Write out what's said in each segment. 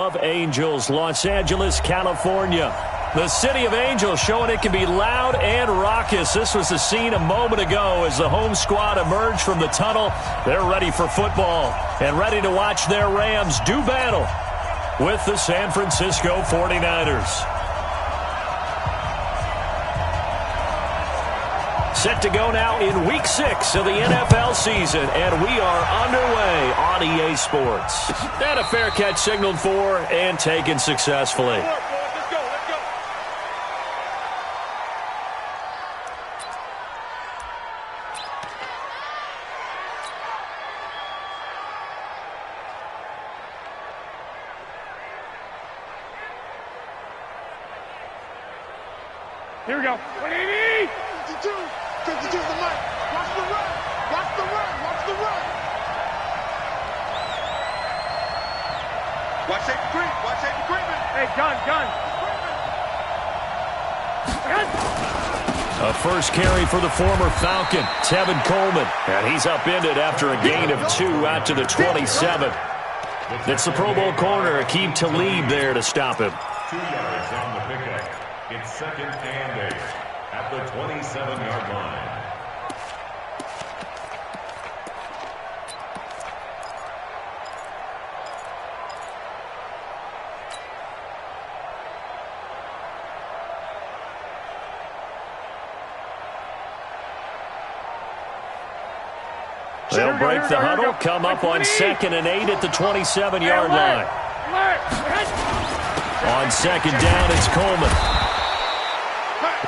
Of Angels, Los Angeles, California. The City of Angels showing it can be loud and raucous. This was the scene a moment ago as the home squad emerged from the tunnel. They're ready for football and ready to watch their Rams do battle with the San Francisco 49ers. Set to go now in Week 6 of the NFL season, and we are underway on EA Sports. And a fair catch signaled for and taken successfully. Let's go. Here we go. 180! 52 the mic. Watch the run. Watch the run. Watch the run. Watch safety creep. Watch safety creeping. Hey, gun. A first carry for the former Falcon, Tevin Coleman. And he's upended after a gain of 2 out to the 27. It's the Pro Bowl corner, Akeem Talib there to stop him. 2 yards on the pickup. It's 2nd and 8 at the 27-yard line. They'll break the huddle, come up on 2nd and 8 at the 27-yard line. On 2nd down, it's Coleman.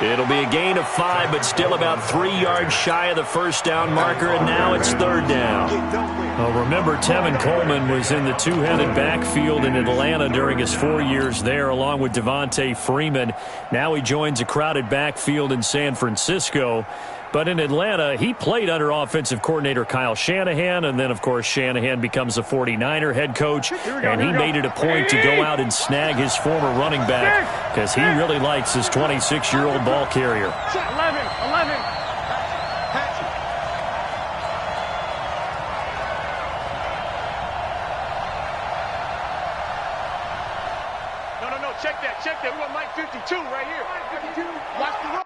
It'll be a gain of 5, but still about 3 yards shy of the first down marker, and now it's 3rd down. Well, remember, Tevin Coleman was in the two-headed backfield in Atlanta during his 4 years there, along with Devontae Freeman. Now he joins a crowded backfield in San Francisco. But in Atlanta, he played under offensive coordinator Kyle Shanahan, and then, of course, Shanahan becomes a 49er head coach, and he made it a point to go out and snag his former running back because he really likes his 26-year-old ball carrier. 11. No, check that. We want Mike 52 right here. 52. Watch the run.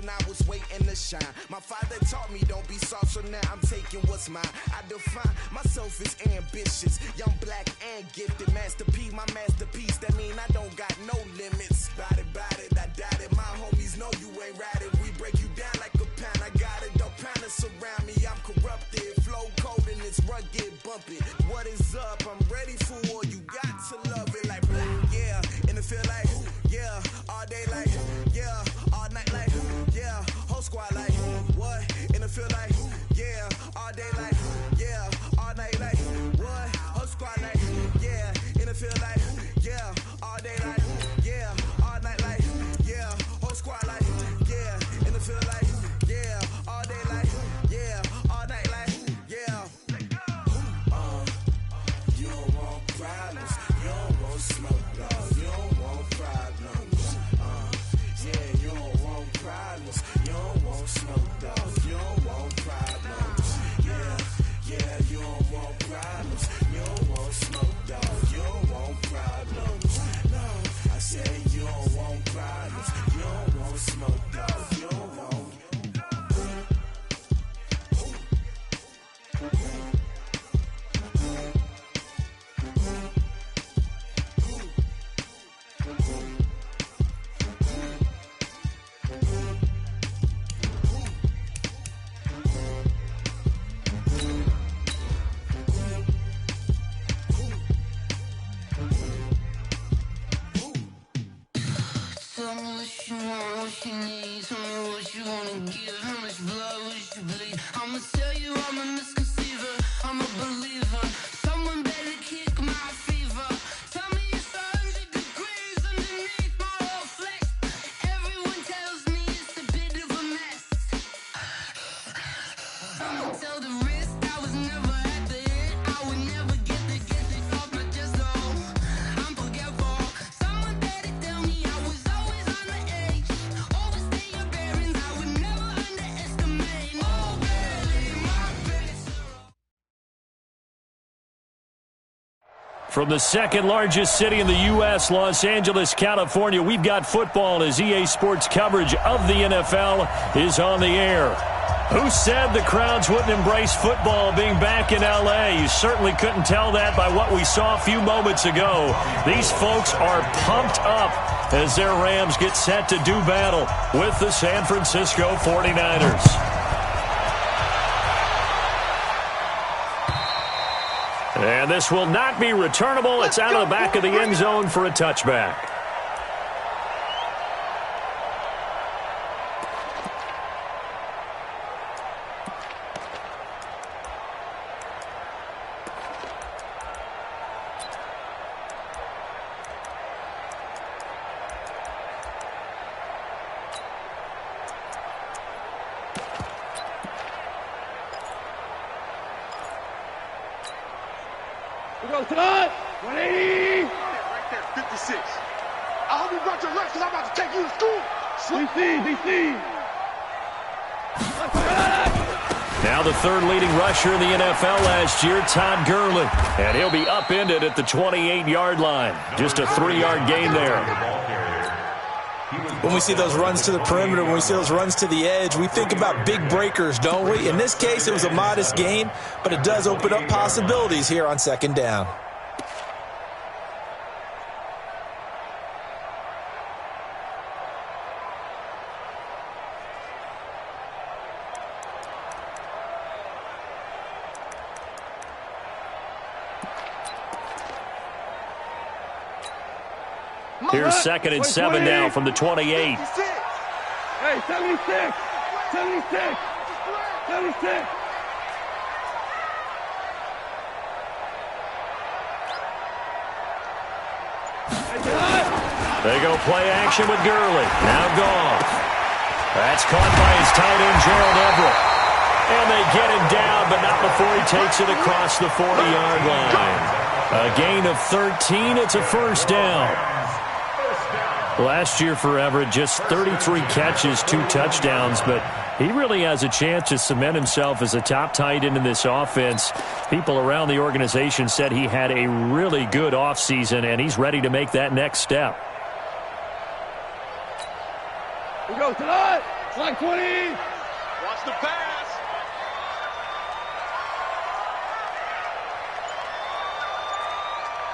I was waiting nothing to shine. My father taught me don't be soft, so now I'm taking what's mine. I define myself as ambitious, young, black, and gifted. Master P, my masterpiece. That mean I don't got no limits. Bout it, I doubt it. My homies know you ain't ratted. We break you down like a pound. I got it, don't pound to surround me. I'm corrupted, flow cold and it's rugged, bumpy. What is up? I'm ready for war. You got to love it like yeah, and it feel like yeah, all day like yeah, all night like yeah, whole squad like what? And it feel like yeah, all day like yeah, all night like what? Whole squad like yeah, and it feel like yeah, all day like yeah, all night like yeah, whole squad like yeah, and it feel like yeah, all day like yeah, all night like yeah. You don't want problems, you don't want smoke, dog. You don't want problems. Yeah, you don't want problems, you don't want smoke, dog. You don't want problems. Yeah, you don't want problems, you don't want smoke, dog. You don't want problems. No, I said you don't want problems, you don't want smoke, dog. You don't want. Tell me what you want, what you need. Tell me what you wanna give. How much blood would you bleed? I'ma tell you I'm a misconceiver. I'm a believer. Someone better kick my fever. Tell me it's 100 degrees underneath my whole flesh. Everyone tells me it's a bit of a mess. I'ma tell the risk I was never at the end. I would never get this off my chest though. I'm forgetful. Someone better tell me I was always on the edge. Overstay your bearings, I would never underestimate. Oh, barely my best. From the second largest city in the U.S., Los Angeles, California, we've got football as EA Sports coverage of the NFL is on the air. Who said the crowds wouldn't embrace football being back in L.A.? You certainly couldn't tell that by what we saw a few moments ago. These folks are pumped up as their Rams get set to do battle with the San Francisco 49ers. And this will not be returnable. It's out of the back of the end zone for a touchback. We go tonight. 180. Right there, 56. I hope you brought your lunch because I'm about to take you to school. DC. Now the third leading rusher in the NFL last year, Todd Gurley. And he'll be upended at the 28-yard line. Just a 3-yard gain there. When we see those runs to the perimeter, when we see those runs to the edge, we think about big breakers, don't we? In this case, it was a modest gain, but it does open up possibilities here on second down. Here's 2nd and 7 now from the 28. Hey, 76. 76. 76. They go play action with Gurley. Now Goff. That's caught by his tight end, Gerald Everett. And they get him down, but not before he takes it across the 40-yard line. A gain of 13. It's a first down. Last year for Everett, just 33 catches, 2 touchdowns, but he really has a chance to cement himself as a top tight end in this offense. People around the organization said he had a really good offseason, and he's ready to make that next step. We go tonight. Like 20. the pass.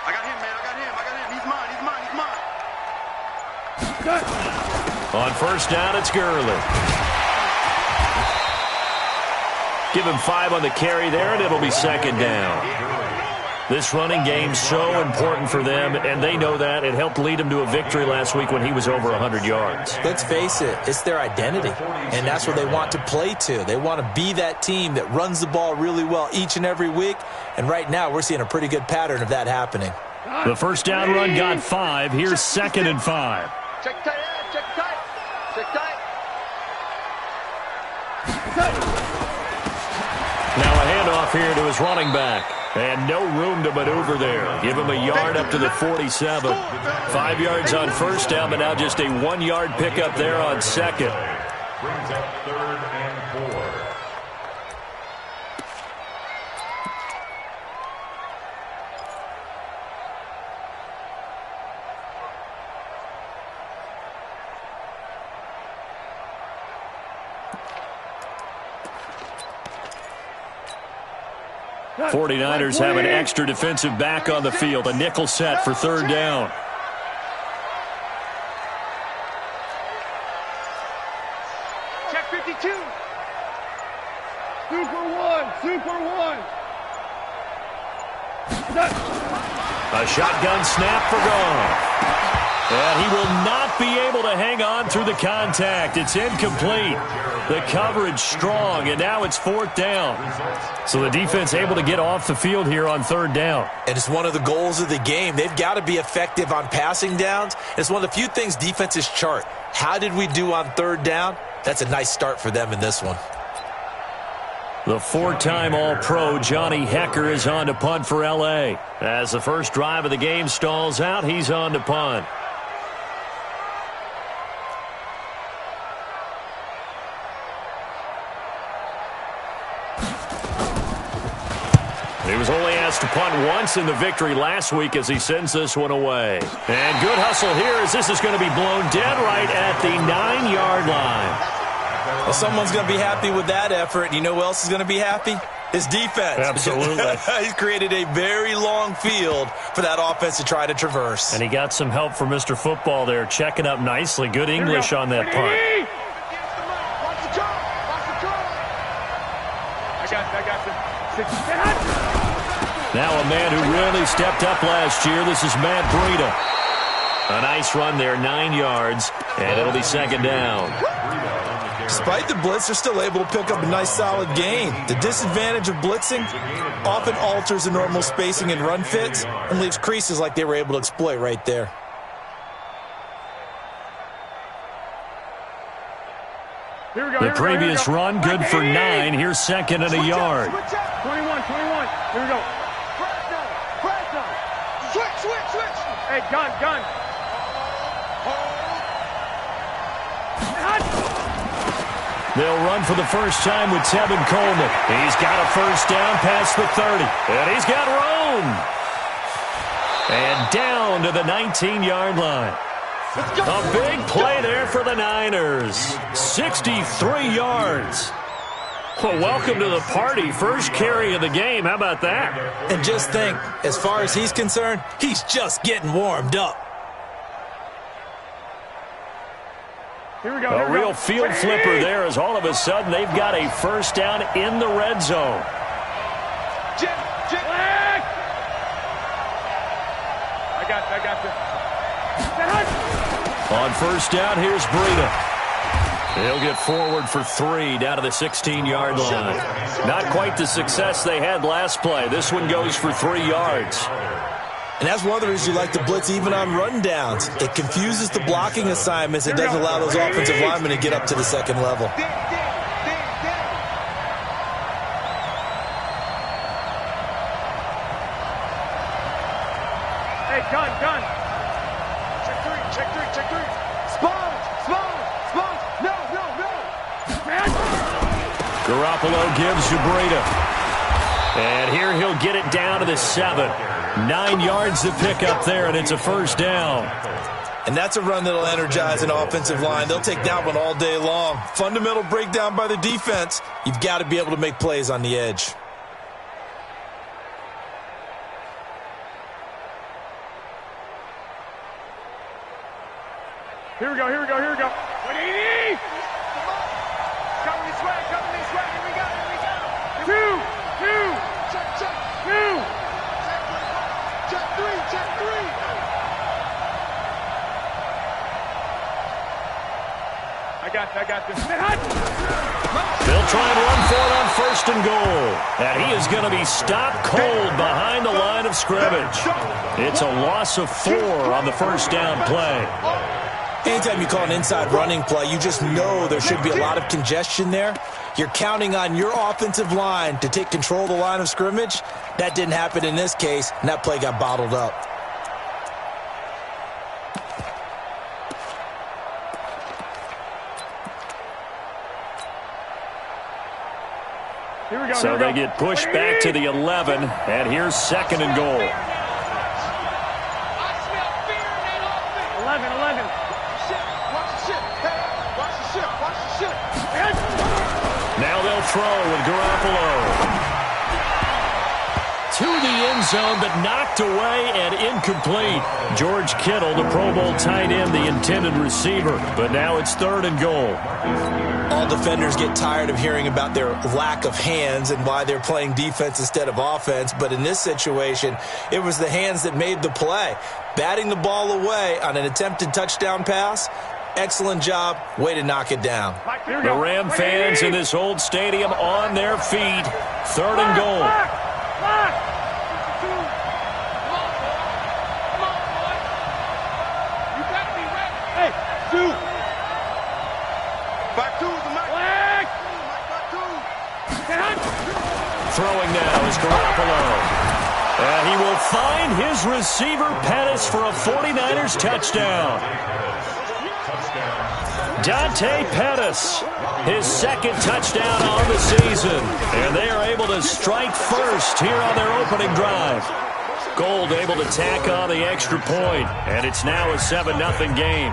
I got him, man. I got him. He's mine. On first down, it's Gurley. Give him 5 on the carry there, and it'll be second down. This running game's so important for them, and they know that. It helped lead them to a victory last week when he was over 100 yards. Let's face it, it's their identity, and that's what they want to play to. They want to be that team that runs the ball really well each and every week, and right now we're seeing a pretty good pattern of that happening. The first down run got 5. Here's 2nd and 5. Check tight, check tight. Check tight. Now a handoff here to his running back. And no room to maneuver there. Give him a yard up to the 47. 5 yards on first down, but now just a 1-yard pickup there on second. Brings up 3rd and 4. The 49ers have an extra defensive back on the field. A nickel set for third down. Check 52. Super one. A shotgun snap for Goff. And he will not be able to hang on through the contact. It's incomplete. The coverage strong, and now it's 4th down. So the defense able to get off the field here on third down. And it's one of the goals of the game. They've got to be effective on passing downs. It's one of the few things defenses chart. How did we do on third down? That's a nice start for them in this one. The 4-time All-Pro Johnny Hecker is on to punt for L.A. As the first drive of the game stalls out, he's on to punt. He was only asked to punt once in the victory last week as he sends this one away. And good hustle here as this is going to be blown dead right at the 9-yard line. Well, someone's going to be happy with that effort. And you know who else is going to be happy? His defense. Absolutely. He's created a very long field for that offense to try to traverse. And he got some help from Mr. Football there, checking up nicely. Good English on that punt. I got you. Now a man who really stepped up last year. This is Matt Breida. A nice run there, 9 yards, and it'll be second down. Despite the blitz, they're still able to pick up a nice solid gain. The disadvantage of blitzing often alters the normal spacing and run fits and leaves creases like they were able to exploit right there. The previous run, good for 9. Here's 2nd and a yard. 21. Here we go. Switch. Hey, gun. They'll run for the first time with Tevin Coleman. He's got a first down past the 30. And he's got room. And down to the 19-yard line. A big play there for the Niners. 63 yards. Well, welcome to the party. First carry of the game. How about that? And just think, as far as he's concerned, he's just getting warmed up. Here we go. A real field flipper there as all of a sudden they've got a first down in the red zone. I got you. On first down, here's Breida. He'll get forward for 3 down to the 16-yard line. Not quite the success they had last play. This one goes for 3 yards. And that's one of the reasons you like to blitz even on rundowns. It confuses the blocking assignments. It doesn't allow those offensive linemen to get up to the second level. Hey, gun. Check three. Spawn. No. Garoppolo gives to Breida. And here he'll get it down to the 7. 9 yards to pick up there, and it's a first down. And that's a run that'll energize an offensive line. They'll take that one all day long. Fundamental breakdown by the defense. You've got to be able to make plays on the edge. Here we go, here we go, here we go. 180! Cover this way, here we go, here we go. Two! Check, check. Two! Check three, check three. I got this. They'll try and run for it on 1st and goal. And he is going to be stopped cold behind the line of scrimmage. It's a loss of 4 on the 1st down play. Anytime you call an inside running play, you just know there should be a lot of congestion there. You're counting on your offensive line to take control of the line of scrimmage. That didn't happen in this case, and that play got bottled up. Here we go, so they get pushed back to the 11, and here's 2nd and goal. 11. Now they'll throw with Garoppolo. To the end zone, but knocked away and incomplete. George Kittle, the Pro Bowl tight end, the intended receiver. But now it's 3rd and goal. All defenders get tired of hearing about their lack of hands and why they're playing defense instead of offense. But in this situation, it was the hands that made the play. Batting the ball away on an attempted touchdown pass. Excellent job. Way to knock it down. The Ram fans in this old stadium on their feet. 3rd and goal. Throwing now is Garoppolo. And he will find his receiver, Pettis, for a 49ers touchdown. Dante Pettis, his 2nd touchdown on the season. And they are able to strike first here on their opening drive. Gold able to tack on the extra point, and it's now a 7-0 game.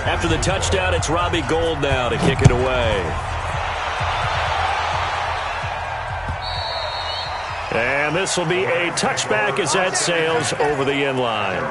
After the touchdown, it's Robbie Gould now to kick it away. And this will be a touchback as that sails over the end line.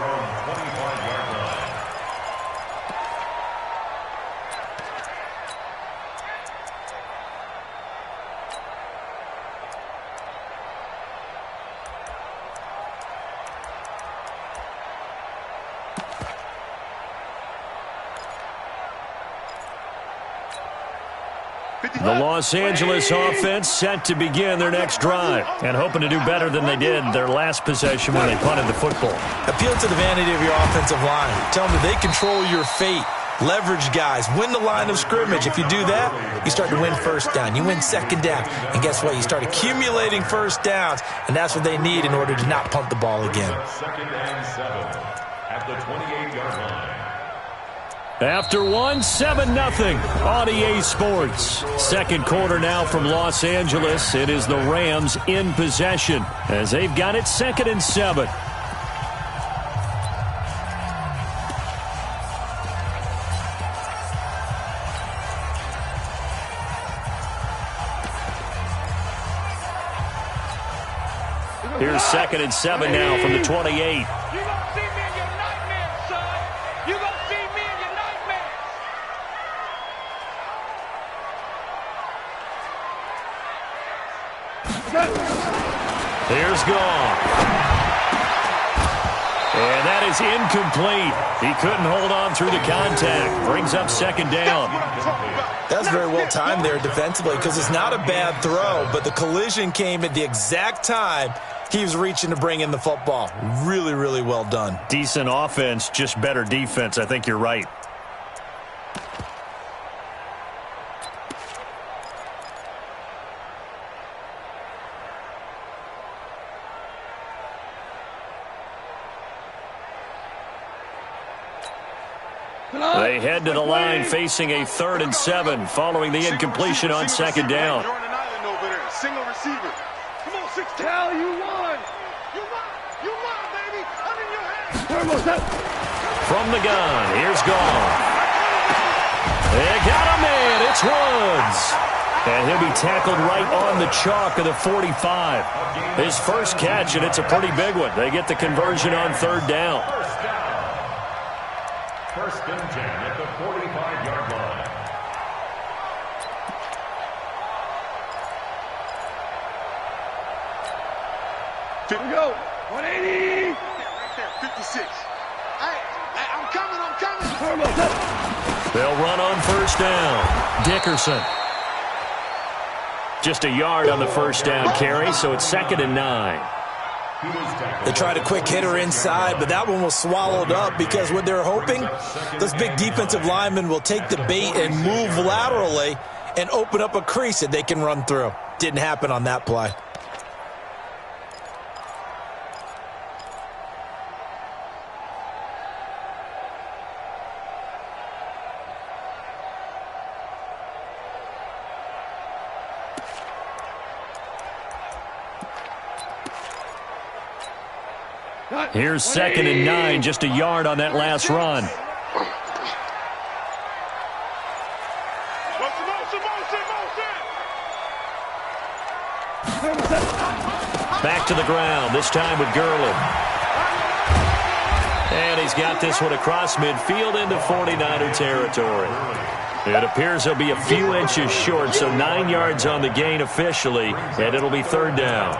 The Los Angeles offense set to begin their next drive and hoping to do better than they did their last possession when they punted the football. Appeal to the vanity of your offensive line. Tell them that they control your fate. Leverage guys. Win the line of scrimmage. If you do that, you start to win 1st down. You win 2nd down. And guess what? You start accumulating 1st downs. And that's what they need in order to not punt the ball again. 2nd and 7 at the 28-yard line. After 7-0 on EA Sports. 2nd quarter now from Los Angeles. It is the Rams in possession as they've got it 2nd and 7. Here's 2nd and 7 now from the 28. Here's Gone. And that is incomplete. He couldn't hold on through the contact. Brings up 2nd down. That's very well timed there defensively because it's not a bad throw, but the collision came at the exact time he was reaching to bring in the football. Really, really well done. Decent offense, just better defense. I think you're right. They head to the line facing a 3rd and 7 following the incompletion on 2nd down. You're on an island over there. Single receiver. Come on, 6. Cal, you won. You won, baby. I'm in your hands. From the gun, here's Goff. They got him in. It's Woods. And he'll be tackled right on the chalk of the 45. His first catch, and it's a pretty big one. They get the conversion on third down. First and 10 at the 45-yard line. Here we go. 180. Right there, 56. Hey, I'm coming. They'll run on first down. Dickerson. Just a yard on the first down carry, so it's 2nd and 9. They tried a quick hitter inside, but that one was swallowed up because what they're hoping, those big defensive linemen will take the bait and move laterally and open up a crease that they can run through. Didn't happen on that play. Here's 2nd and 9, just a yard on that last run. Back to the ground, this time with Gurley. And he's got this one across midfield into 49er territory. It appears he'll be a few inches short, so 9 yards on the gain officially, and it'll be third down.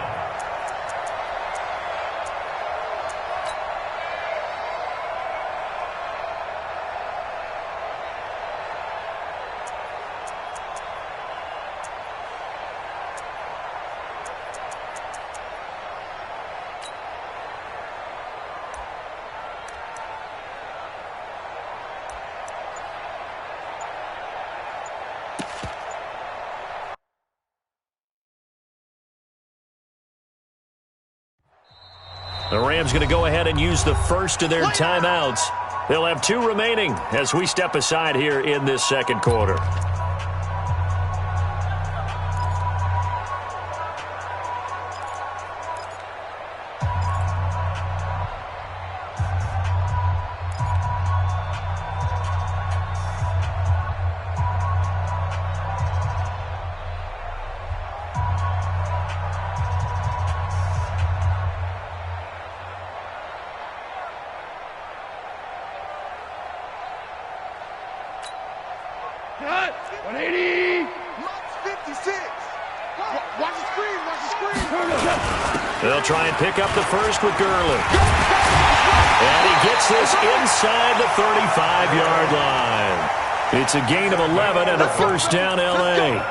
The Rams going to go ahead and use the first of their timeouts. They'll have 2 remaining as we step aside here in this second quarter. Cut. 180. 56. Watch the screen. They'll try and pick up the first with Gurley. And he gets this inside the 35-yard line. It's a gain of 11 and a first down L.A.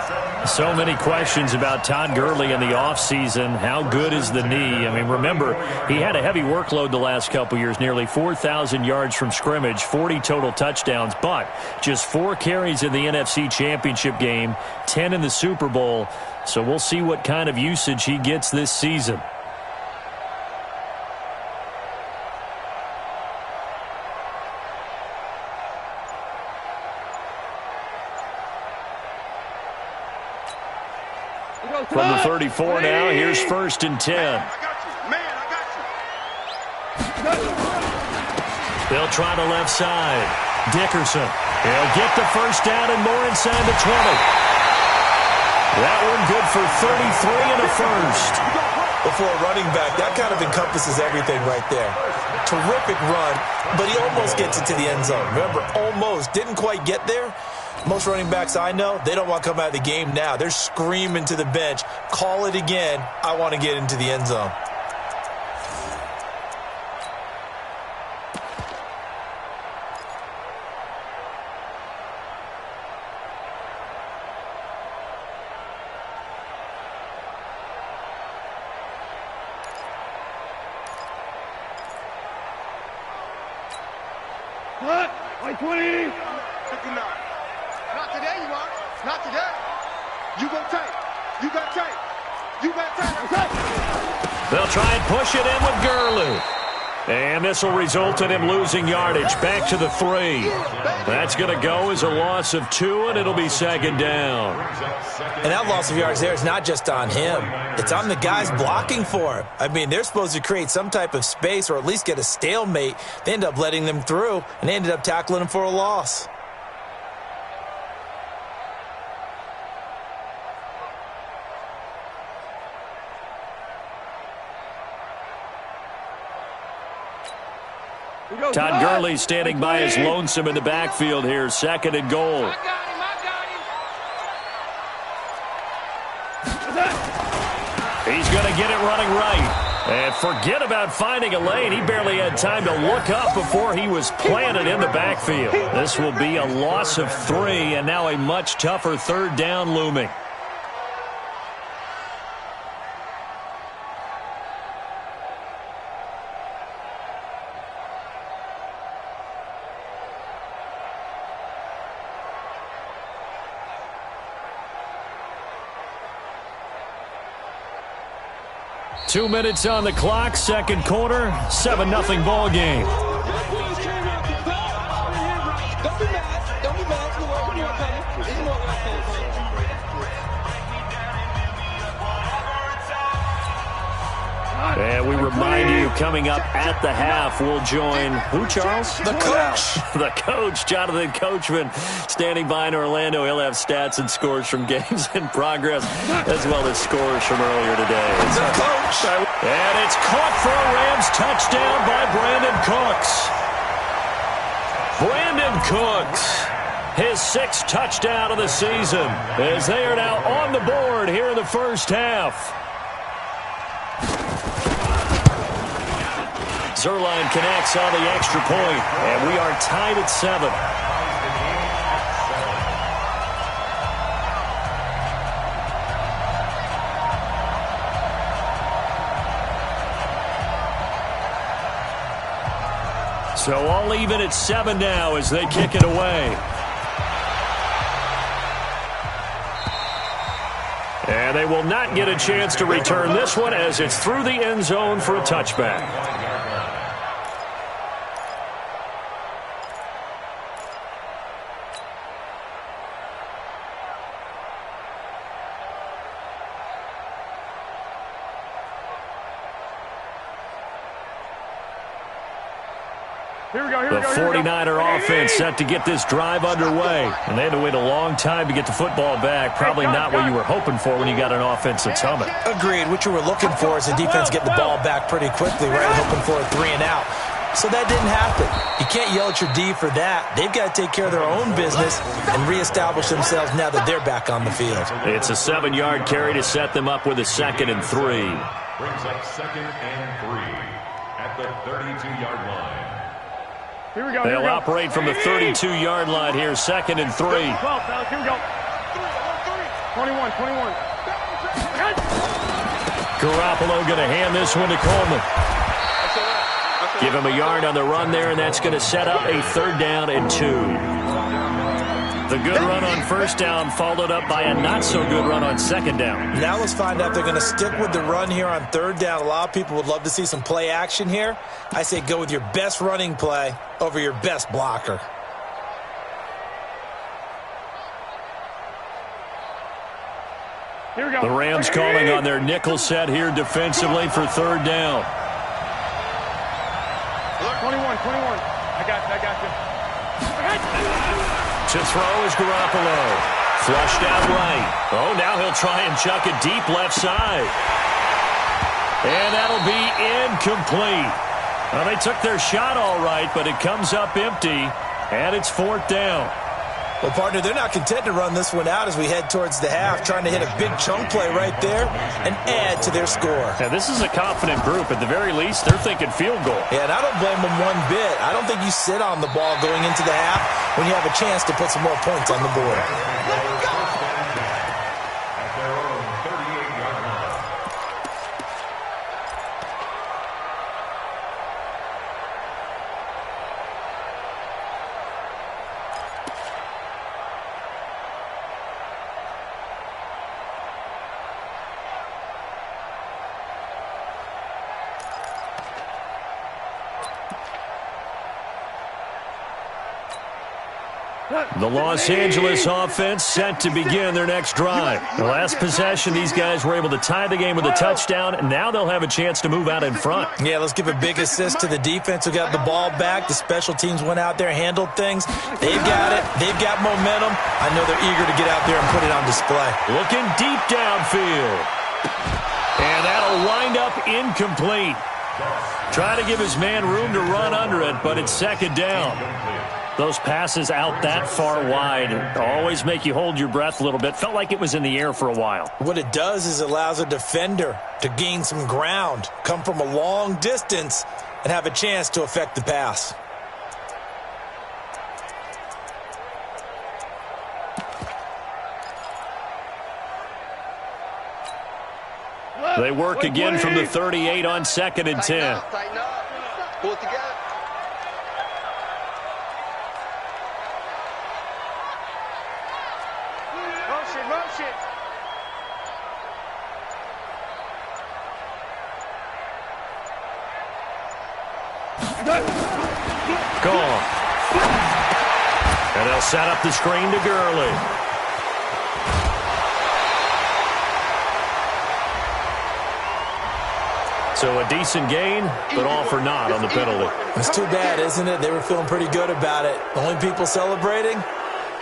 So many questions about Todd Gurley in the offseason. How good is the knee? I mean, remember, he had a heavy workload the last couple years, nearly 4,000 yards from scrimmage, 40 total touchdowns, but just 4 carries in the NFC Championship game, 10 in the Super Bowl. So we'll see what kind of usage he gets this season. From the 34 now, here's 1st and 10. I got you. They'll try the left side. Dickerson. He'll get the first down and more inside the 20. That one good for 33 and a first. Before a running back, that kind of encompasses everything right there. Terrific run, but he almost gets it to the end zone. Remember, almost. Didn't quite get there. Most running backs I know, they don't want to come out of the game now. They're screaming to the bench, call it again. I want to get into the end zone. Cut. 120. 59. Not today, you are. Not today. You go take. You got take. You got take. They'll try and push it in with Gurley. And this will result in him losing yardage. Back to the 3. That's going to go as a loss of 2, and it'll be second down. And that loss of yards there is not just on him. It's on the guys blocking for him. I mean, they're supposed to create some type of space or at least get a stalemate. They end up letting them through, and they ended up tackling him for a loss. Todd Gurley standing by his lonesome in the backfield here. Second and goal. I got him. He's going to get it running right. And forget about finding a lane. He barely had time to look up before he was planted in the backfield. This will be a loss of 3, and now a much tougher third down looming. Two minutes on the clock, second quarter, 7-0 ball game. And we remind you, coming up at the half, we'll join who, Charles? The coach. The coach, Jonathan Coachman, standing by in Orlando. He'll have stats and scores from games in progress, as well as scores from earlier today. The coach. And it's caught for a Rams touchdown by Brandon Cooks. Brandon Cooks, his 6th touchdown of the season, as they are now on the board here in the first half. Zerline connects on the extra point, and we are tied at 7. So all even at 7 now as they kick it away. And they will not get a chance to return this one as it's through the end zone for a touchback. The 49er offense set to get this drive underway. And they had to wait a long time to get the football back. Probably not what you were hoping for when you got an offense that's humming. Agreed. What you were looking for is the defense getting the ball back pretty quickly, right? Hoping for a 3 and out. So that didn't happen. You can't yell at your D for that. They've got to take care of their own business and reestablish themselves now that they're back on the field. It's a 7-yard carry to set them up with a 2nd and 3. Brings up 2nd and 3 at the 32-yard line. Here we go. They'll operate from the 32-yard line here, 2nd and 3. 12, Alex, here we go. 21. Garoppolo going to hand this one to Coleman. Give him a yard on the run there, and that's going to set up a 3rd down and 2. The good run on 1st down followed up by a not-so-good run on 2nd down. Now let's find out if they're going to stick with the run here on 3rd down. A lot of people would love to see some play action here. I say go with your best running play over your best blocker. Here we go. The Rams calling on their nickel set here defensively for 3rd down. 21. I got you. To throw is Garoppolo. Flushed out right. Oh, now he'll try and chuck it deep left side. And that'll be incomplete. Well, they took their shot all right, but it comes up empty, and it's 4th down. Well, partner, they're not content to run this one out as we head towards the half, trying to hit a big chunk play right there and add to their score. Now, this is a confident group. At the very least, they're thinking field goal. Yeah, and I don't blame them one bit. I don't think you sit on the ball going into the half when you have a chance to put some more points on the board. The Los Angeles offense set to begin their next drive. The last possession, these guys were able to tie the game with a touchdown, and now they'll have a chance to move out in front. Yeah, let's give a big assist to the defense who got the ball back. The special teams went out there, handled things. They've got it. They've got momentum. I know they're eager to get out there and put it on display. Looking deep downfield. And that'll wind up incomplete. Try to give his man room to run under it, but it's second down. Those passes out that far wide always make you hold your breath a little bit. Felt like it was in the air for a while. What it does is it allows a defender to gain some ground, come from a long distance, and have a chance to affect the pass. They work again from the 38 on 2nd and 10. Tighten up. Pull it together. Motion. Gone. And they'll set up the screen to Gurley. So a decent gain, but all for naught on the penalty. It's too bad, isn't it? They were feeling pretty good about it. The only people celebrating,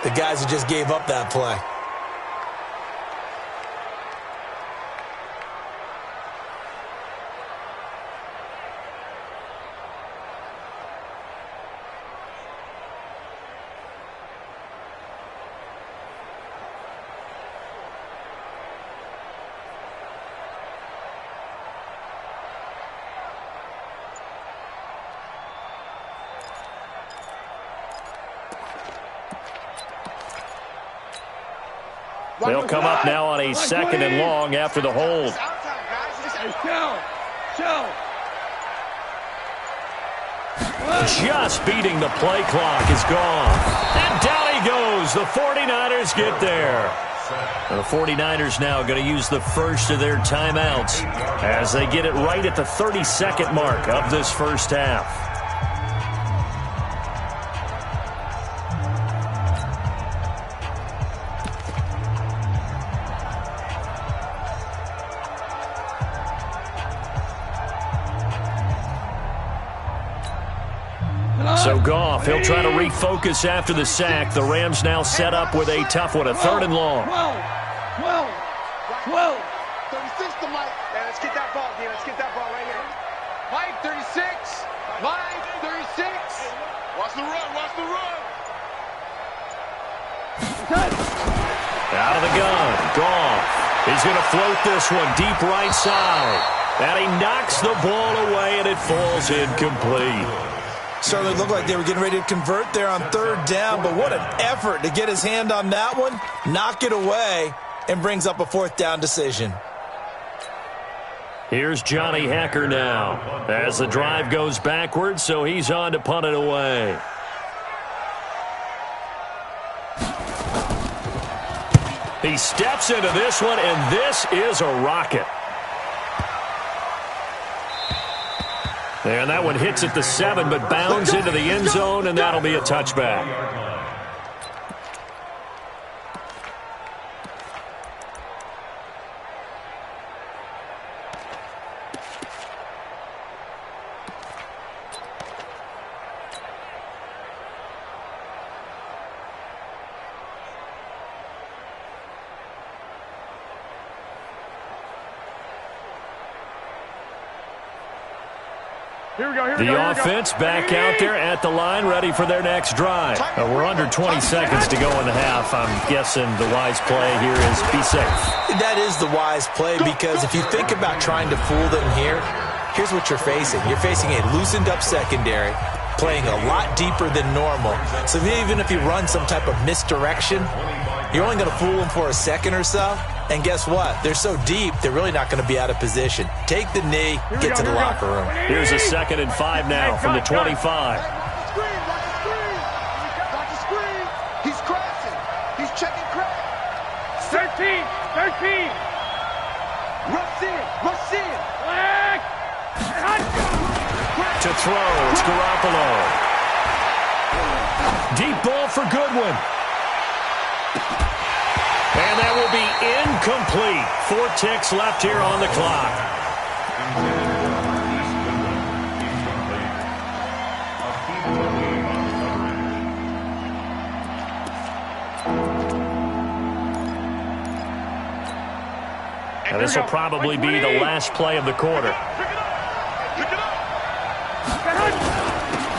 the guys who just gave up that play. They'll come up now on a 2nd and long after the hold. Just beating the play clock is gone. And down he goes. The 49ers get there. The 49ers now going to use the first of their timeouts as they get it right at the 32nd mark of this first half. So Goff, he'll try to refocus after the sack. The Rams now set up with a tough one, a 3rd and long. 12. 36 to Mike. Yeah, let's get that ball, D. Let's get that ball right here. Mike, 36. Mike, 36. Watch the run. Out of the gun. Goff. He's going to float this one deep right side. And he knocks the ball away, and it falls incomplete. Certainly looked like they were getting ready to convert there on 3rd down, but what an effort to get his hand on that one, knock it away, and brings up a 4th down decision. Here's Johnny Hacker now as the drive goes backwards, so he's on to punt it away. He steps into this one, and this is a rocket. And that one hits at the 7, but bounds into the end zone, and that'll be a touchback. The offense back out there at the line, ready for their next drive. We're under 20 seconds to go in the half. I'm guessing the wise play here is be safe. That is the wise play, because if you think about trying to fool them here, here's what you're facing. You're facing a loosened up secondary, playing a lot deeper than normal. So even if you run some type of misdirection, you're only going to fool them for a second or so. And guess what? They're so deep, they're really not going to be out of position. Take the knee, get to the locker room. Here's a 2nd and 5 now from the 25. He's crossing. He's checking crack. 13. Rush in. To throw, it's Garoppolo. Deep ball for Goodwin. And that will be incomplete. 4 ticks left here on the clock. And this will probably be the last play of the quarter.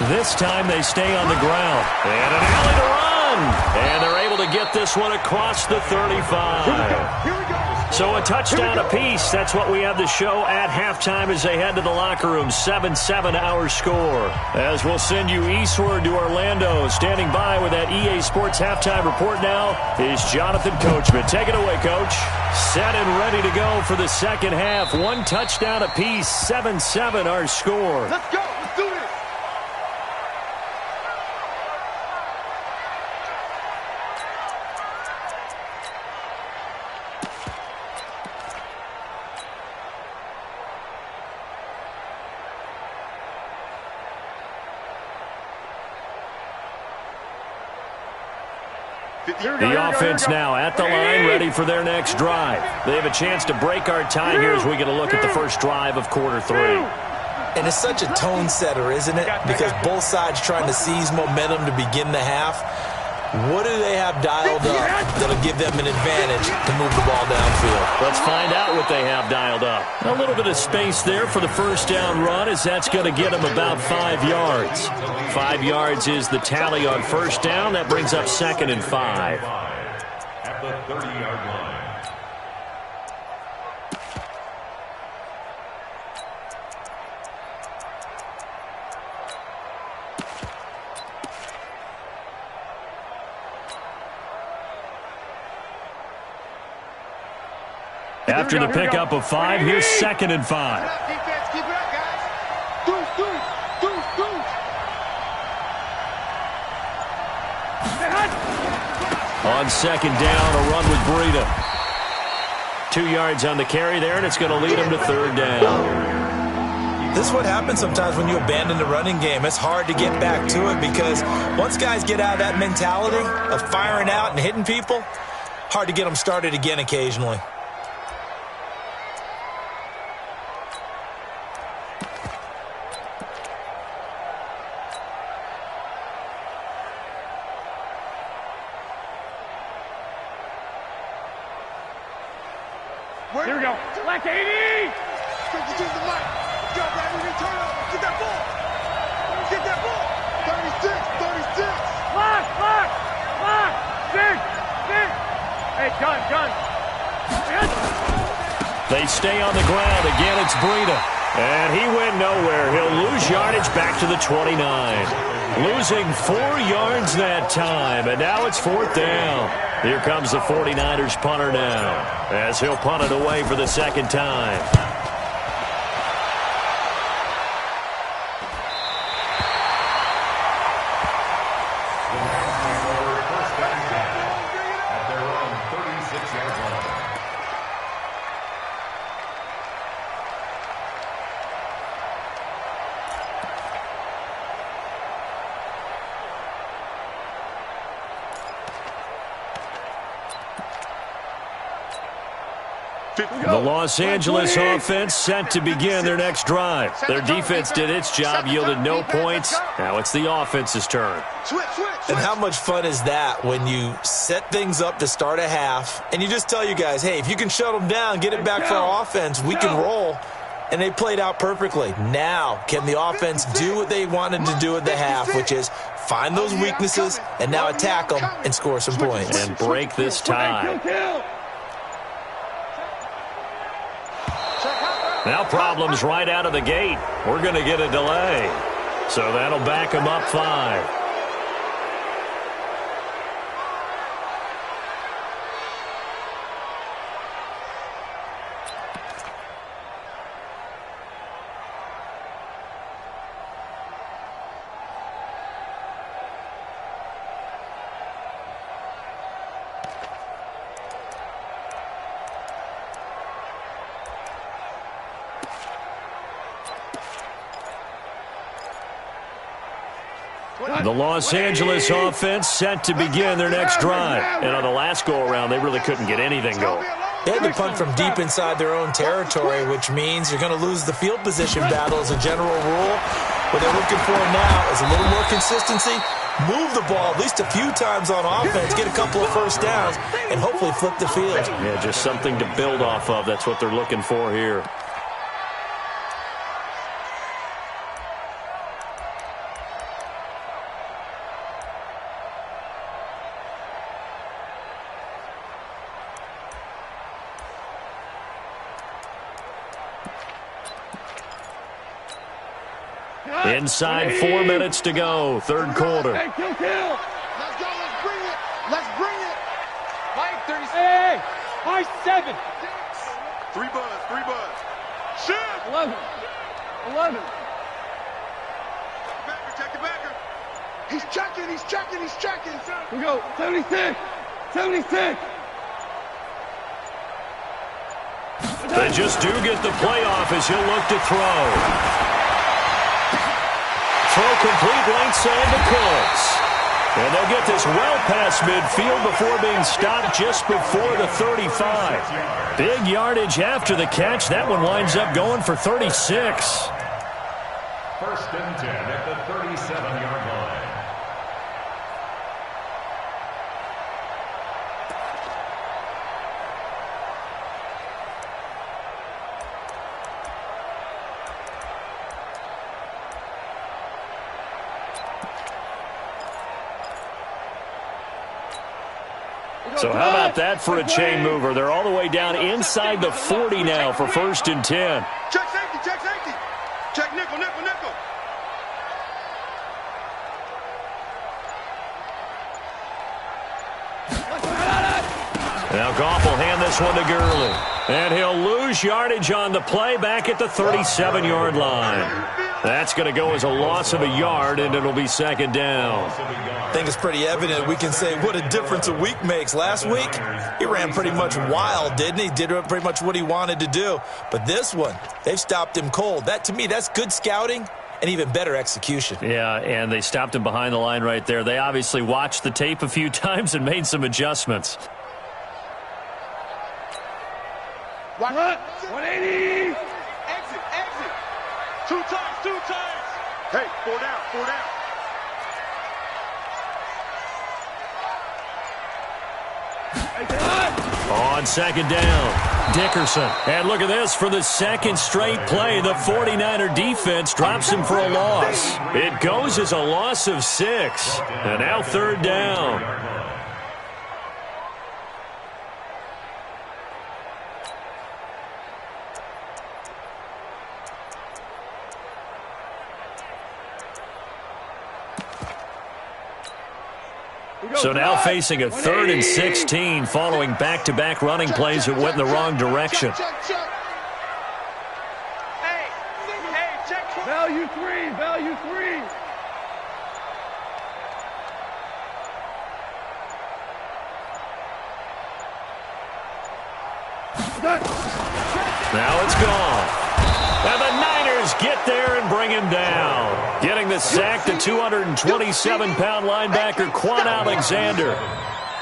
This time they stay on the ground. And an alley to run. And they're able to get this one across the 35. So a touchdown apiece. That's what we have to show at halftime as they head to the locker room. 7-7 our score. As we'll send you eastward to Orlando. Standing by with that EA Sports halftime report now is Jonathan Coachman. Take it away, Coach. Set and ready to go for the second half. 1 touchdown apiece. 7-7 our score. Let's go. Let's do this. The offense now at the line, ready for their next drive. They have a chance to break our tie here as we get a look at the first drive of quarter 3. And it's such a tone setter, isn't it? Because both sides trying to seize momentum to begin the half. What do they have dialed up that'll give them an advantage to move the ball downfield? Let's find out what they have dialed up. A little bit of space there for the first down run, as that's going to get them about 5 yards. 5 yards is the tally on first down. That brings up 2nd and 5. At the 30-yard line. After the pickup of 5, here's 2nd and 5. Defense, keep it up, guys. Deuce, deuce, deuce, deuce. On 2nd down, a run with Breida. 2 yards on the carry there, and it's going to lead them to 3rd down. This is what happens sometimes when you abandon the running game. It's hard to get back to it because once guys get out of that mentality of firing out and hitting people, hard to get them started again occasionally. Here we go. Black 80. Go to the mic. Go, Bradley. Turn up. Get that ball. Get that ball. 36. 36. Lock. 6. Hey, gun. They stay on the ground. Again, it's Breida. And he went nowhere. He'll lose yardage back to the 29. Losing 4 yards that time. And now it's 4th down. Here comes the 49ers punter now, as he'll punt it away for the 2nd time. At their own 36-yard line. The Los Angeles offense set to begin their next drive. Their defense did its job, yielded no points. Now it's the offense's turn. And how much fun is that when you set things up to start a half and you just tell you guys, hey, if you can shut them down, get it back for our offense, we can roll. And they played out perfectly. Now, can the offense do what they wanted to do at the half, which is find those weaknesses and now attack them and score some points? And break this tie. Now problems right out of the gate. We're going to get a delay. So that'll back them up 5. The Los Angeles offense set to begin their next drive. And on the last go-around, they really couldn't get anything going. They had to punt from deep inside their own territory, which means you're going to lose the field position battle as a general rule. What they're looking for now is a little more consistency, move the ball at least a few times on offense, get a couple of first downs, and hopefully flip the field. Yeah, just something to build off of. That's what they're looking for here. Inside 4 minutes to go, third quarter. Hey, kill. Let's go, let's bring it. Let's bring it. Mike, 30 seconds. Hey, Mike, 7. 3 buzz. Shoot. 11. Check the backer. He's checking. We go, 76. They just do get the playoff as he'll look to throw. Throw complete right side to Cooks. And they'll get this well past midfield before being stopped just before the 35. Big yardage after the catch. That one winds up going for 36. First and 10 at the 37-yard line. So how about that for a chain mover? They're all the way down inside the 40 now for first and 10. Check safety. Check nickel. Now Goff will hand this one to Gurley. And he'll lose yardage on the play back at the 37-yard line. That's going to go as a loss of a yard, and it'll be second down. I think it's pretty evident. We can say what a difference a week makes. Last week, he ran pretty much wild, didn't he? Did pretty much what he wanted to do. But this one, they've stopped him cold. That, to me, that's good scouting and even better execution. Yeah, and they stopped him behind the line right there. They obviously watched the tape a few times and made some adjustments. 180. Exit. 2 times. Hey, 4 down. On second down, Dickerson. And look at this, for the second straight play, the 49er defense drops him for a loss. It goes as a loss of 6. And now third down. So now facing a 3rd and 16 following back-to-back running plays that went in the wrong direction. Check. Hey, check. Value 3. Now it's gone. And the Niners get there and bring him down. Getting the sack to 227-pound linebacker Quan Alexander.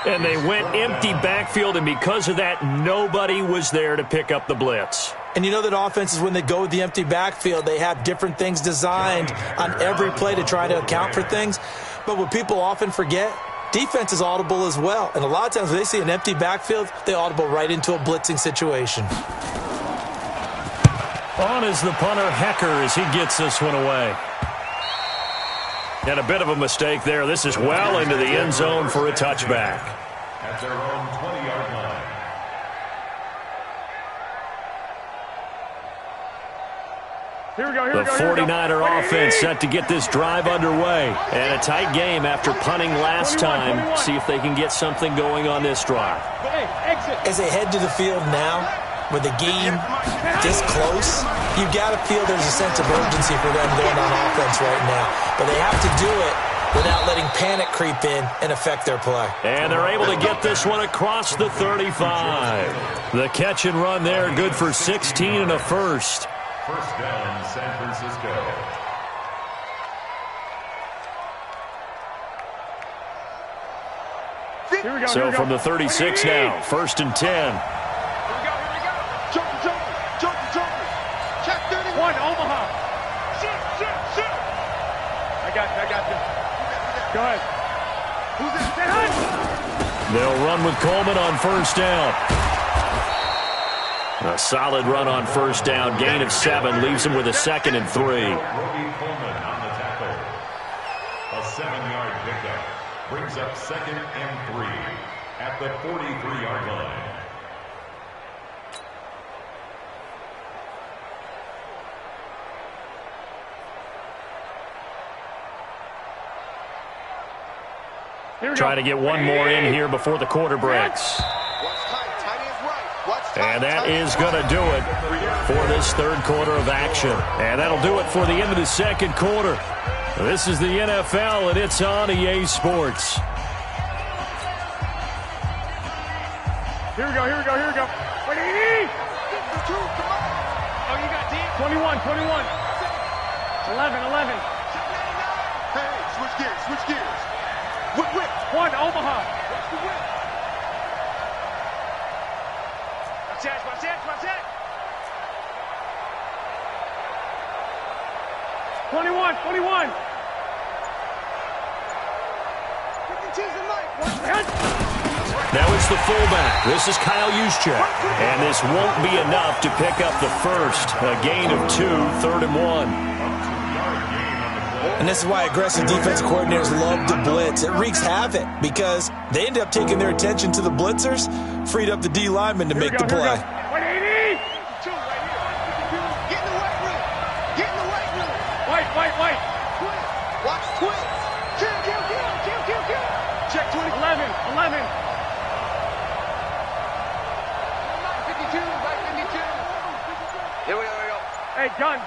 And they went empty backfield, and because of that, nobody was there to pick up the blitz. And you know that offenses, when they go with the empty backfield, they have different things designed on every play to try to account for things. But what people often forget, defense is audible as well. And a lot of times when they see an empty backfield, they audible right into a blitzing situation. On is the punter, Hecker, as he gets this one away. And a bit of a mistake there. This is well into the end zone for a touchback. At their own 20-yard line. Here we go. The 49er offense set to get this drive underway. And a tight game after punting last time. See if they can get something going on this drive. As they head to the field now, with the game this close, you've got to feel there's a sense of urgency for them going on offense right now. But they have to do it without letting panic creep in and affect their play. And they're able to get this one across the 35. The catch and run there, good for 16 and a first. First down, San Francisco. So from the 36 now, 1st and 10. Here we go. Jumper. Check 31. Omaha. Shoot. I got this. Go ahead. Who's that? They'll run with Coleman on 1st down. A solid run on 1st down. Gain of 7 leaves him with a 2nd and 3. Coleman on the tackle. A 7-yard pickup brings up 2nd and 3 at the 43-yard line. Try to get one more in here before the quarter breaks. And that is going to do it for this 3rd quarter of action. And that'll do it for the end of the 2nd quarter. This is the NFL, and it's on EA Sports. Here we go. Wait, 80! Oh, you got D? 21. 11. Hey, switch gears. Whip. 1, Omaha. What's the whip? Watch that. 21. Now it's the fullback. This is Kyle Juszczyk. And this won't be enough to pick up the first. A gain of 2, 3rd and 1. And this is why aggressive defensive coordinators love to blitz. It wreaks havoc because they end up taking their attention to the blitzers, freed up the D lineman to make the play. 180! Get in the weight room. White. Watch twist. Kill. Check 20. 11. 52. Here we go. Hey, gun.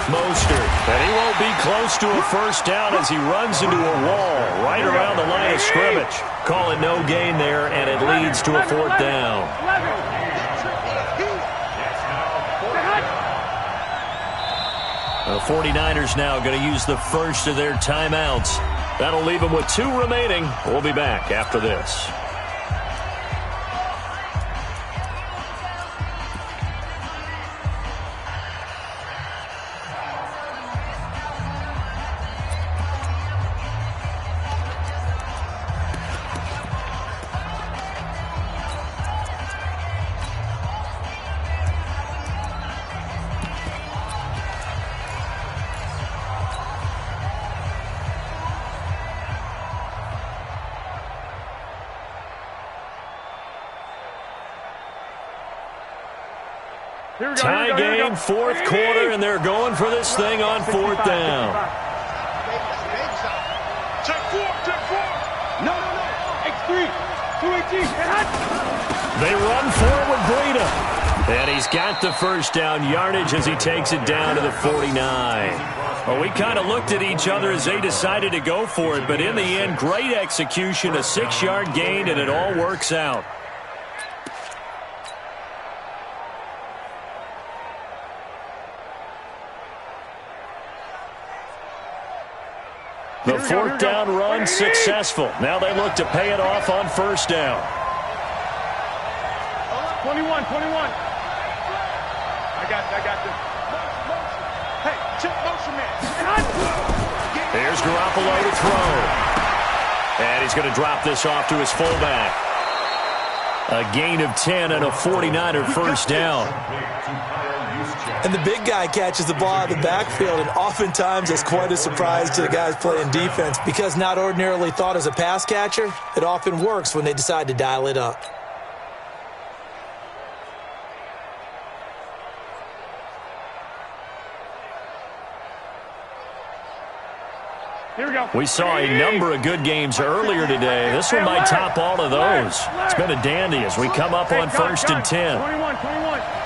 Mostert, and he won't be close to a 1st down as he runs into a wall right around the line of scrimmage. Call it no gain there, and it leads to a 4th down. The 49ers now going to use the first of their timeouts. That'll leave them with 2 remaining. We'll be back after this. Tie game, 4th quarter, and they're going for this thing on 4th down. Check 4. No. X3. 218. They run forward with Breida. And he's got the 1st down yardage as he takes it down to the 49. Well, we kind of looked at each other as they decided to go for it, but in the end, great execution, a 6-yard gain, and it all works out. The 4th down run successful. Now they look to pay it off on 1st down. 21. I got this. Hey, check motion man. Here's Garoppolo to throw. And he's going to drop this off to his fullback. A gain of 10 and a 49er 1st down. And the big guy catches the ball out of the backfield, and oftentimes it's quite a surprise to the guys playing defense because not ordinarily thought as a pass catcher, it often works when they decide to dial it up. Here we go. We saw a number of good games earlier today. This one might top all of those. It's been a dandy as we come up on 1st and 10. 21.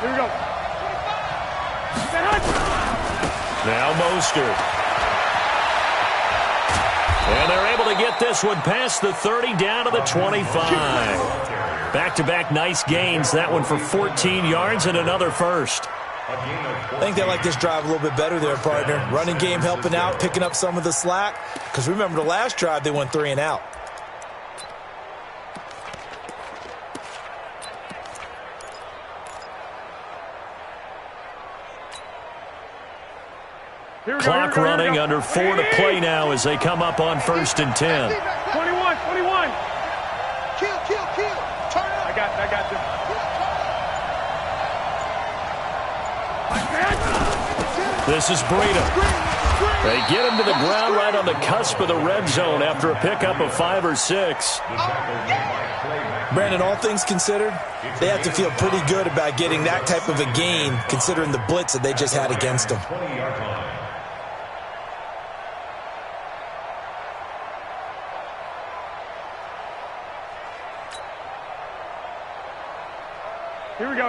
Here we go. Now Mostert. And they're able to get this one past the 30 down to the 25. Back-to-back nice gains. That one for 14 yards and another first. I think they like this drive a little bit better there, partner. Running game helping out, picking up some of the slack. Because remember the last drive, they went 3 and out. Clock running, under 4 to play now as they come up on 1st and 10. 21. Kill. Turn it up. I got you. This is Breida. They get him to the ground right on the cusp of the red zone after a pickup of 5 or 6. Brandon, all things considered, they have to feel pretty good about getting that type of a gain considering the blitz that they just had against them. Here we go.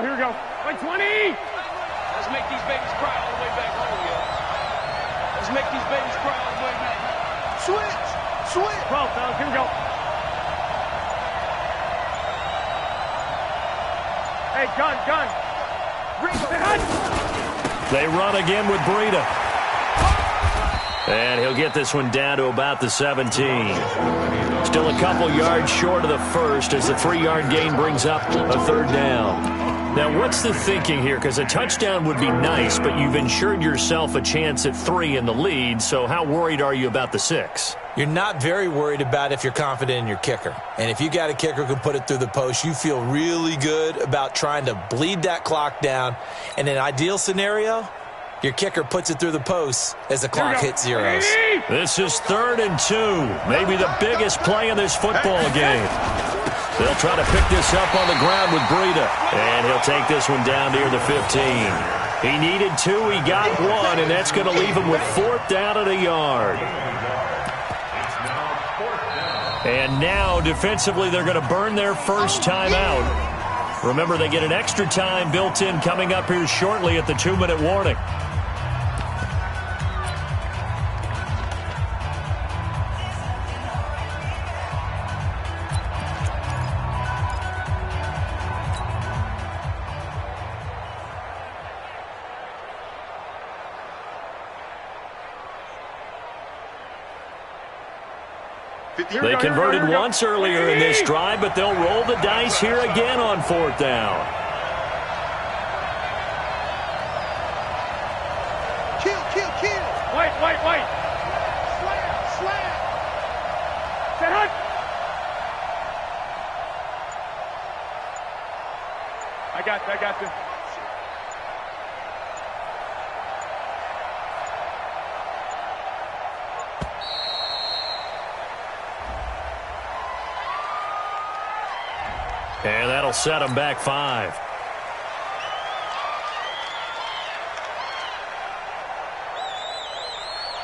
Like 20. Let's make these babies cry all the way back home, yo. Let's make these babies cry all the way back. Switch. 12, fellas, here we go. Hey, gun. They run again with Breida. And he'll get this one down to about the 17. Still a couple yards short of the first as the 3-yard gain brings up a 3rd down. Now, what's the thinking here? Because a touchdown would be nice, but you've ensured yourself a chance at 3 in the lead, so how worried are you about the 6? You're not very worried about if you're confident in your kicker. And if you got a kicker who can put it through the post, you feel really good about trying to bleed that clock down. And in an ideal scenario, your kicker puts it through the post as the clock hits zeros. This is 3rd and 2, maybe the biggest play in this football game. They'll try to pick this up on the ground with Breida. And he'll take this one down near the 15. He needed 2, he got 1, and that's going to leave him with 4th down at a yard. And now, defensively, they're going to burn their first time out. Remember, they get an extra time built in coming up here shortly at the 2-minute warning. They converted once earlier in this drive, but they'll roll the dice here again on 4th down. Kill. White. Slam. Set hut. I got you. And that'll set them back 5.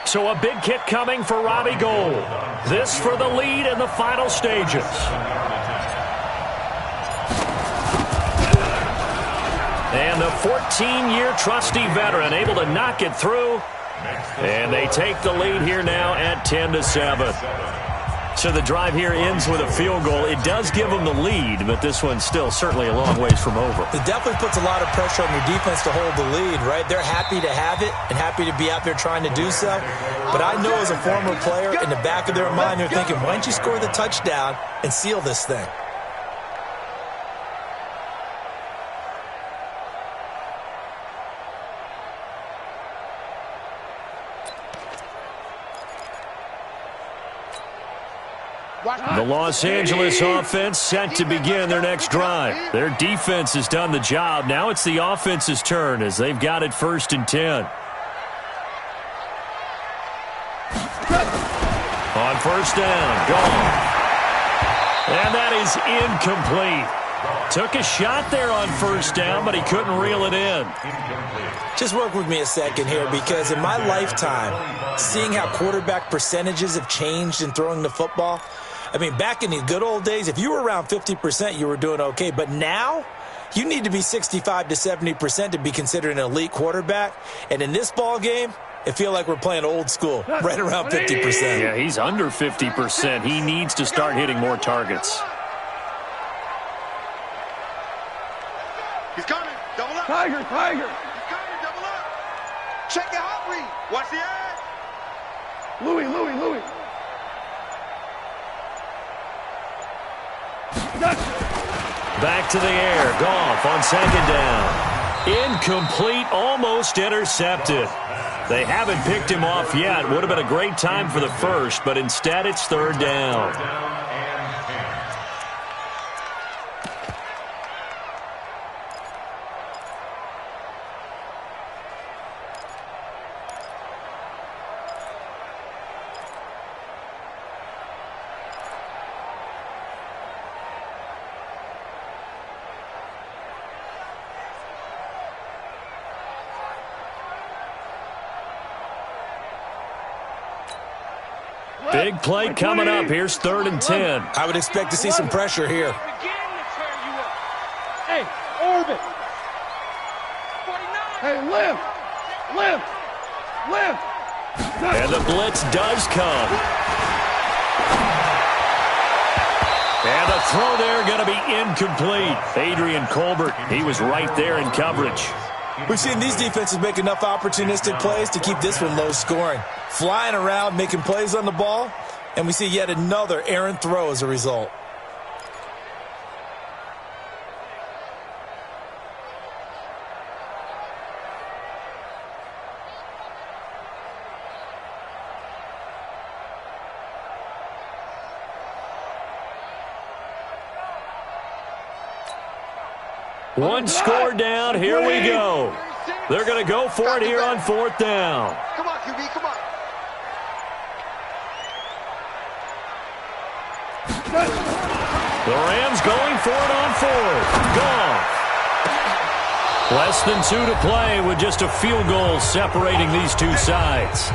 So a big kick coming for Robbie Gould. This for the lead in the final stages. And the 14-year trusty veteran able to knock it through. And they take the lead here now at 10-7. So the drive here ends with a field goal. It does give them the lead, but this one's still certainly a long ways from over. It definitely puts a lot of pressure on your defense to hold the lead, right? They're happy to have it and happy to be out there trying to do so. But I know as a former player, in the back of their mind, they're thinking, why don't you score the touchdown and seal this thing? The Los Angeles offense set to begin their next drive. Their defense has done the job. Now it's the offense's turn as they've got it 1st and 10. On 1st down, gone. And that is incomplete. Took a shot there on 1st down, but he couldn't reel it in. Just work with me a second here, because in my lifetime, seeing how quarterback percentages have changed in throwing the football, I mean, back in the good old days, if you were around 50%, you were doing okay. But now, you need to be 65 to 70% to be considered an elite quarterback. And in this ball game, it feels like we're playing old school, right around 50%. Yeah, he's under 50%. He needs to start hitting more targets. He's coming. Double up. Tiger. He's coming. Double up. Check your hot read. Watch the edge. Louis. Back to the air. Goff on 2nd down. Incomplete, almost intercepted. They haven't picked him off yet. Would have been a great time for the first, but instead it's third down. Big play coming up. Here's 3rd and 10. I would expect to see some pressure here. Hey, orbit. Hey, lift. And the blitz does come. And the throw there going to be incomplete. Adrian Colbert, he was right there in coverage. We've seen these defenses make enough opportunistic plays to keep this one low scoring. Flying around, making plays on the ball, and we see yet another errant throw as a result. One score down. Here we go. They're going to go for it here on 4th down. Come on, QB, come on. The Rams going for it on 4th. Gone. Less than 2 to play with just a field goal separating these two sides.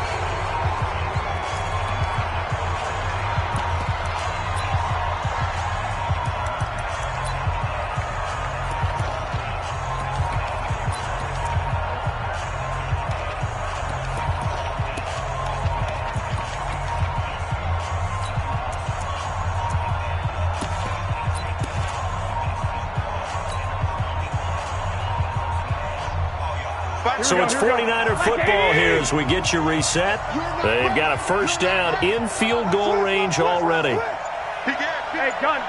So it's 49er football here as we get you reset. They've got a first down in field goal range already. Hey, gun.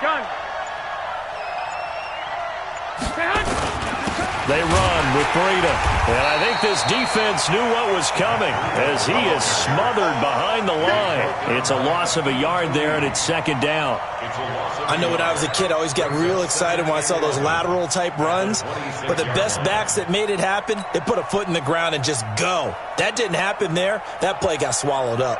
They run with Breida. And I think this defense knew what was coming as he is smothered behind the line. It's a loss of a yard there, and it's 2nd down. I know when I was a kid, I always got real excited when I saw those lateral-type runs. But the best backs that made it happen, they put a foot in the ground and just go. That didn't happen there. That play got swallowed up.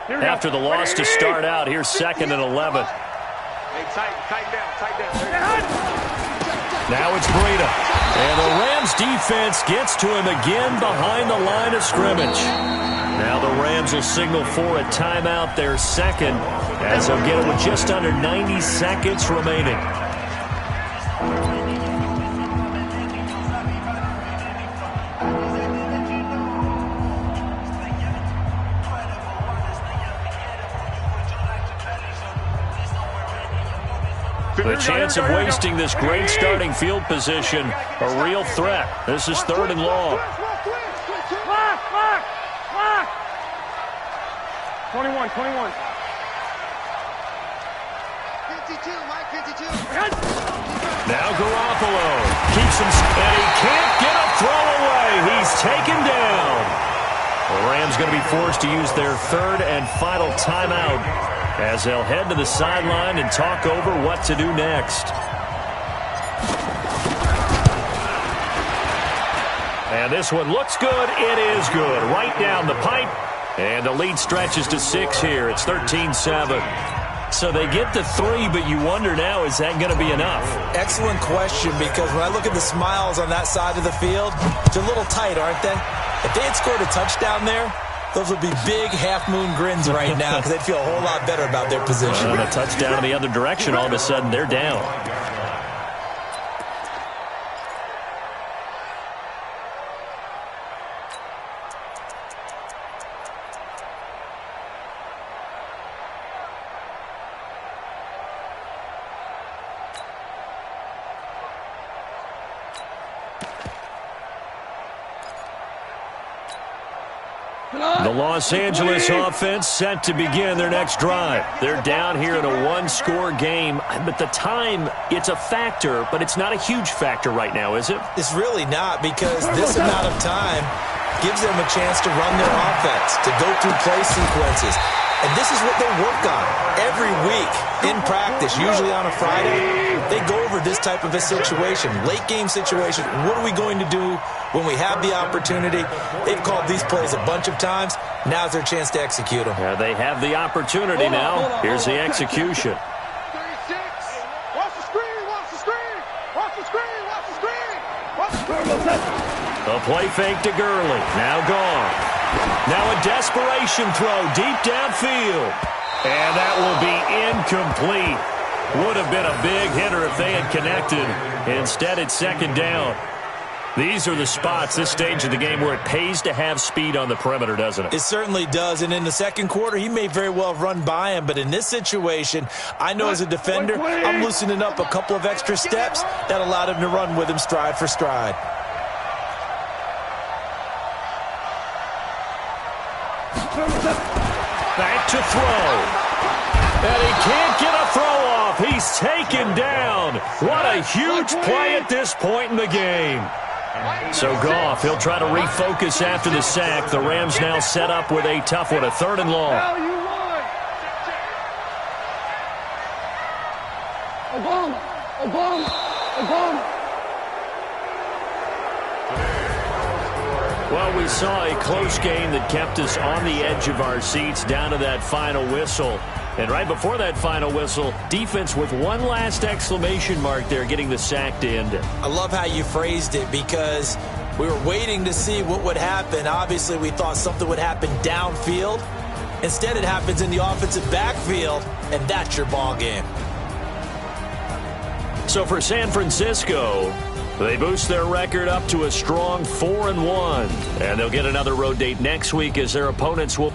After the loss to start out, here's 2nd and 11. Hey, tighten down. Now it's Breida. And the Rams defense gets to him again behind the line of scrimmage. Now the Rams will signal for a timeout, their 2nd, as they'll get it with just under 90 seconds remaining. The chance of wasting this great starting field position, a real threat. This is 3rd and long. Clock. 21. 52, Mike, 52. Now Garoppolo keeps him, and he can't get a throw away. He's taken down. The Rams going to be forced to use their 3rd and final timeout as they'll head to the sideline and talk over what to do next. And this one looks good. It is good. Right down the pipe. And the lead stretches to 6 here. It's 13-7. So they get the 3, but you wonder now, is that going to be enough? Excellent question, because when I look at the smiles on that side of the field, they're a little tight, aren't they? If they had scored a touchdown there, those would be big half-moon grins right now because they'd feel a whole lot better about their position. And a touchdown in the other direction, all of a sudden they're down. The Los Angeles offense set to begin their next drive. They're down here in a one-score game, but the time, it's a factor, but it's not a huge factor right now, is it? It's really not, because this amount of time gives them a chance to run their offense, to go through play sequences. And this is what they work on every week in practice, usually on a Friday. They go over this type of a situation, late game situation. What are we going to do when we have the opportunity? They've called these plays a bunch of times. Now's their chance to execute them. Yeah, they have the opportunity now. Here's the execution. 36. Watch the screen, watch the screen. Watch the screen, watch the screen. Watch the screen. A play fake to Gurley. Now gone. Now a desperation throw deep downfield. And that will be incomplete. Would have been a big hitter if they had connected. Instead, it's second down. These are the spots, this stage of the game, where it pays to have speed on the perimeter, doesn't it? It certainly does. And in the second quarter, he may very well run by him. But in this situation, I know as a defender, I'm loosening up a couple of extra steps that allowed him to run with him stride for stride. Back to throw. And he can't get a throw off. He's taken down. What a huge play at this point in the game. So Goff, he'll try to refocus after the sack. The Rams now set up with a tough one, a 3rd and long. Well, we saw a close game that kept us on the edge of our seats down to that final whistle. And right before that final whistle, defense with one last exclamation mark there, getting the sack to end it. I love how you phrased it, because we were waiting to see what would happen. Obviously, we thought something would happen downfield. Instead, it happens in the offensive backfield, and that's your ball game. So for San Francisco, they boost their record up to a strong 4-1. And they'll get another road date next week as their opponents will...